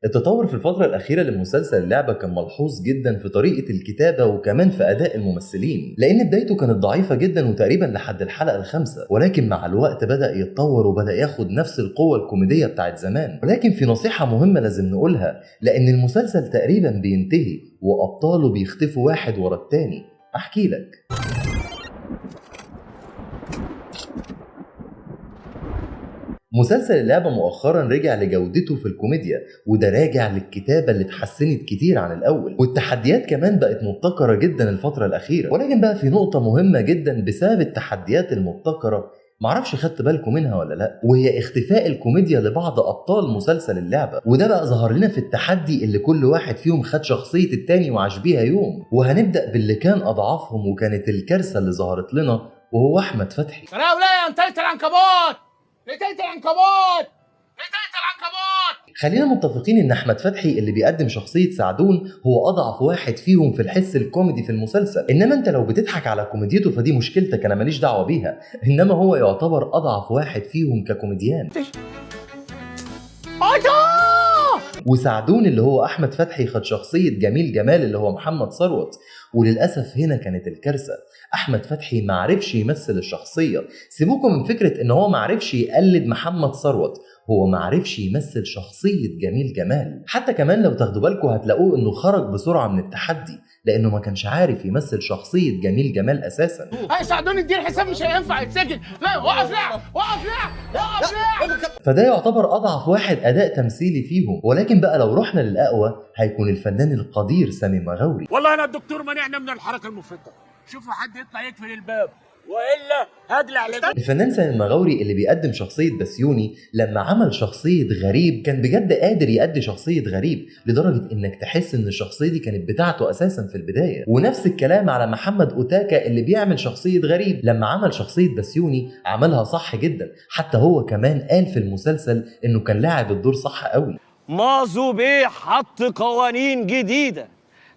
التطور في الفترة الأخيرة لمسلسل اللعبة كان ملحوظ جدا في طريقة الكتابة وكمان في أداء الممثلين، لأن بدايته كانت ضعيفة جدا وتقريبا لحد الحلقة الخامسة، ولكن مع الوقت بدأ يتطور وبدأ ياخد نفس القوة الكوميدية بتاعت زمان. ولكن في نصيحة مهمة لازم نقولها، لأن المسلسل تقريبا بينتهي وأبطاله بيختفوا واحد ورا التاني. أحكي لك. مسلسل اللعبة مؤخرا رجع لجودته في الكوميديا، وده راجع للكتابة اللي اتحسنت كتير عن الأول، والتحديات كمان بقت مبتكرة جدا الفترة الأخيرة. ولكن بقى في نقطة مهمة جدا بسبب التحديات المبتكرة، معرفش خدت بالكم منها ولا لا، وهي اختفاء الكوميديا لبعض أبطال مسلسل اللعبة. وده بقى ظهر لنا في التحدي اللي كل واحد فيهم خد شخصية التاني وعاش بيها يوم. وهنبدأ باللي كان أضعافهم وكانت الكارثة اللي ظهرت لنا، وهو أحمد فتحي. يا انتهت العنكبوت، لقيت العنكبوت، لقيت العنكبوت. خلينا متفقين ان احمد فتحي اللي بيقدم شخصية سعدون هو اضعف واحد فيهم في الحس الكوميدي في المسلسل. انما انت لو بتضحك على كوميديته فدي مشكلتك، انا ماليش دعوة بيها، انما هو يعتبر اضعف واحد فيهم ككوميديان. وسعدون اللي هو احمد فتحي خد شخصية جميل جمال اللي هو محمد ثروت، وللاسف هنا كانت الكارثة. احمد فتحي معرفش يمثل الشخصية. سيبوكم من فكرة ان هو معرفش يقلد محمد ثروت، هو معرفش يمثل شخصية جميل جمال. حتى كمان لو تاخدوا بالكم هتلاقوه انه خرج بسرعة من التحدي، لانه ما كانش عارف يمثل شخصية جميل جمال اساسا. هاي ساعدوني اديني الحساب، مش هينفع يتسجن. لا وقف، لا وقف، لا وقف، لا. فده يعتبر اضعف واحد اداء تمثيلي فيهم. ولكن بقى لو رحنا للاقوى هيكون الفنان القدير سامي مغاوري. والله انا الدكتور منعنا من الحركه المفرطه. شوفوا حد يطلع يقفل الباب والا هدلع لك. الفنان سامي المغاوري اللي بيقدم شخصية بسيوني لما عمل شخصية غريب كان بجد قادر يأدي شخصية غريب، لدرجة انك تحس ان الشخصية دي كانت بتاعته اساسا في البداية. ونفس الكلام على محمد أوتاكا اللي بيعمل شخصية غريب، لما عمل شخصية بسيوني عملها صح جدا. حتى هو كمان قال في المسلسل انه كان لاعب الدور صح قوي. مازو بيه حط قوانين جديدة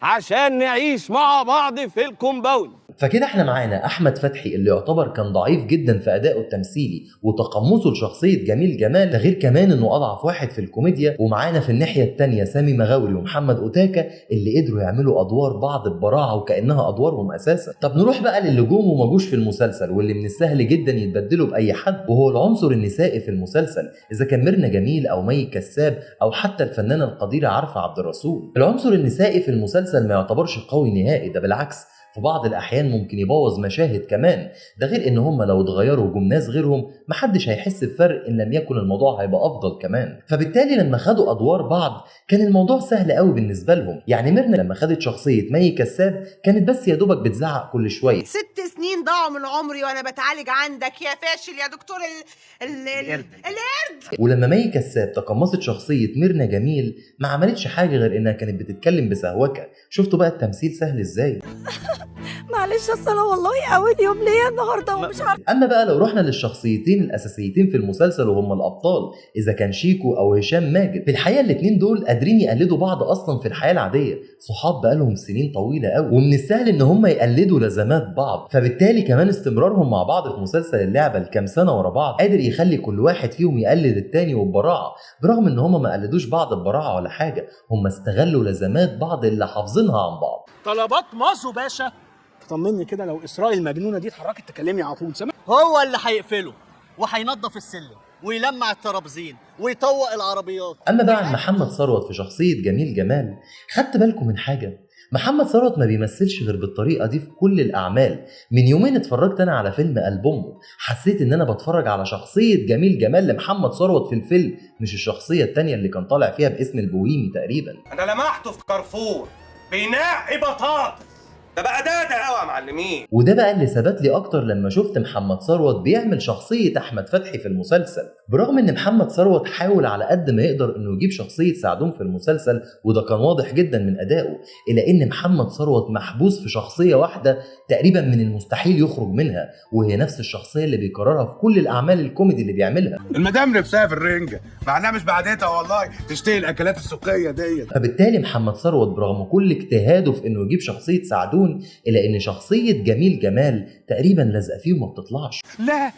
عشان نعيش مع بعض في الكومباوند. فكده احنا معانا احمد فتحي اللي يعتبر كان ضعيف جدا في ادائه التمثيلي وتقمصه لشخصيه جميل جمال، ده غير كمان انه اضعف واحد في الكوميديا. ومعانا في الناحيه الثانيه سامي مغاوري ومحمد أوتاكا اللي قدروا يعملوا ادوار بعض ببراعه وكانها ادوارهم اساسا. طب نروح بقى للي جم وما جوش في المسلسل واللي من السهل جدا يتبدلوا باي حد، وهو العنصر النسائي في المسلسل، اذا كان ميرنا جميل او مي كساب او حتى الفنانه القديره عارفه عبد الرسول. العنصر النسائي في المسلسل ما يعتبرش قوي نهائي، ده بالعكس في بعض الأحيان ممكن يبوظ مشاهد كمان. ده غير إن هم لو اتغيروا جم ناس غيرهم محدش هيحس بفرق إن لم يكن الموضوع هيبقى أفضل كمان. فبالتالي لما خدوا أدوار بعض كان الموضوع سهل قوي بالنسبة لهم. يعني ميرنا لما خدت شخصية مي كساب كانت بس يا دوبك بتزعق كل شوية. 6 سنين ضاعوا من عمري وأنا بتعالج عندك يا فاشل يا دكتور القرد. ولما مي كساب تقمصت شخصية ميرنا جميل ما عملتش حاجة غير إنها كانت بتتكلم بسهوكة. شفتوا بقى التمثيل سهل إزاي؟ معلش اصل انا والله اول يوم ليا النهارده ومش عارفه. اما بقى لو رحنا للشخصيتين الاساسيتين في المسلسل وهم الابطال، اذا كان شيكو او هشام ماجد، في الحقيقه الاثنين دول قادرين يقلدوا بعض اصلا في الحياه العاديه، صحاب بقالهم سنين طويله قوي، ومن السهل ان هم يقلدوا لزمات بعض. فبالتالي كمان استمرارهم مع بعض في مسلسل اللعبه لكام سنه ورا بعض قادر يخلي كل واحد فيهم يقلد التاني وببراعه، برغم ان هم ما قلدوش بعض ببراعه ولا حاجه، هم استغلوا لزمات بعض اللي حافظينها عن بعض. طلبات مازو باشا. طمني كده لو اسراء المجنونه دي اتحركت تكلمني على طول. سامع؟ هو اللي هيقفله وهينظف السلم ويلمع الترابزين ويطوق العربيات. اما بقى عن محمد ثروت في شخصيه جميل جمال، خدت بالكم من حاجه؟ محمد ثروت ما بيمثلش غير بالطريقه دي في كل الاعمال. من يومين اتفرجت انا على فيلم ألبومه، حسيت ان انا بتفرج على شخصيه جميل جمال لمحمد ثروت في الفيلم، مش الشخصيه التانية اللي كان طالع فيها باسم البوهيمي تقريبا. انا لمحته في كارفور بينقي بطاطس، ده بقى ده قوي يا معلمين. وده بقى اللي ثبت لي اكتر لما شفت محمد ثروت بيعمل شخصيه احمد فتحي في المسلسل. برغم ان محمد ثروت حاول على قد ما يقدر انه يجيب شخصيه سعدون في المسلسل، وده كان واضح جدا من ادائه، الا ان محمد ثروت محبوس في شخصيه واحده تقريبا من المستحيل يخرج منها، وهي نفس الشخصيه اللي بيكررها في كل الاعمال الكوميدي اللي بيعملها. المدام نفسها في الرنجه معناها مش بعدتها والله تشتهي الاكلات السوقيه ديت. فبالتالي محمد ثروت برغم كل اجتهاده في انه يجيب شخصيه سعدون، الا ان شخصيه جميل جمال تقريبا لازقه فيه وما بتطلعش. لا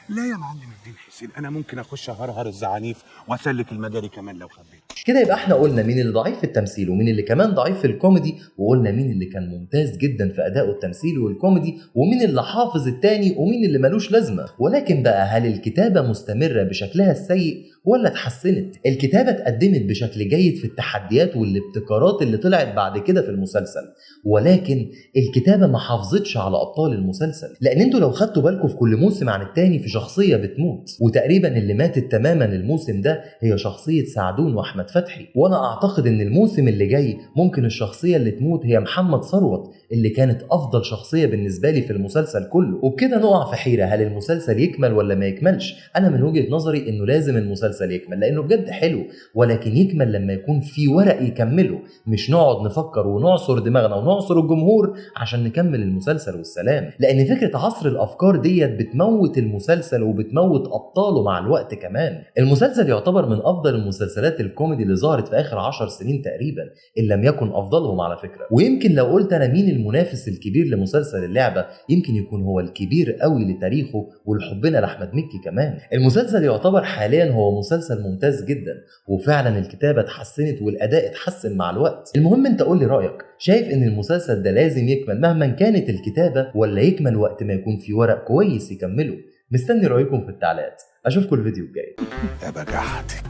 لا يا معلم الدين حسين، انا ممكن اخش اهرهر الزعانيف واسلك المجاري كمان لو حبيت. كده يبقى احنا قلنا مين اللي ضعيف في التمثيل ومين اللي كمان ضعيف في الكوميدي، وقلنا مين اللي كان ممتاز جدا في ادائه التمثيلي والكوميدي ومين اللي حافظ التاني ومين اللي ملوش لازمه. ولكن بقى هل الكتابه مستمره بشكلها السيء ولا اتحسنت؟ الكتابه اتقدمت بشكل جيد في التحديات والابتكارات اللي طلعت بعد كده في المسلسل، ولكن الكتابه ما حافظتش على ابطال المسلسل. لان انتوا لو خدتوا بالكم في كل موسم عن التاني في شخصيه بتموت، وتقريبا اللي ماتت تماما الموسم ده هي شخصيه سعدون واحمد فتحي. وانا اعتقد ان الموسم اللي جاي ممكن الشخصيه اللي تموت هي محمد ثروت اللي كانت افضل شخصيه بالنسبه لي في المسلسل كله. وبكده نقع في حيره، هل المسلسل يكمل ولا ما يكملش؟ انا من وجهه نظري انه لازم المسلسل يكمل لانه بجد حلو، ولكن يكمل لما يكون في ورق يكمله، مش نقعد نفكر ونعصر دماغنا ونعصر الجمهور عشان نكمل المسلسل والسلام. لان فكره عصر الافكار ديت بتموت المسلسل وبتموت ابطاله مع الوقت كمان. المسلسل يعتبر من افضل المسلسلات الكوميدي اللي ظهرت في اخر 10 سنين تقريبا، ان لم يكن افضلهم على فكره. ويمكن لو قلت انا مين المنافس الكبير لمسلسل اللعبه، يمكن يكون هو الكبير قوي لتاريخه ولحبنا لاحمد مكي كمان. المسلسل يعتبر حاليا هو مسلسل ممتاز جدا، وفعلا الكتابه اتحسنت والاداء اتحسن مع الوقت. المهم انت قول لي رايك، شايف ان المسلسل ده لازم يكمل مهما كانت الكتابه ولا يكمل وقت ما يكون في ورق كويس يكمله؟ مستني رايكم في التعليقات. اشوفكم الفيديو الجاي. يا بجحتك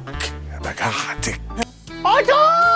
يا بجحتك. أجل!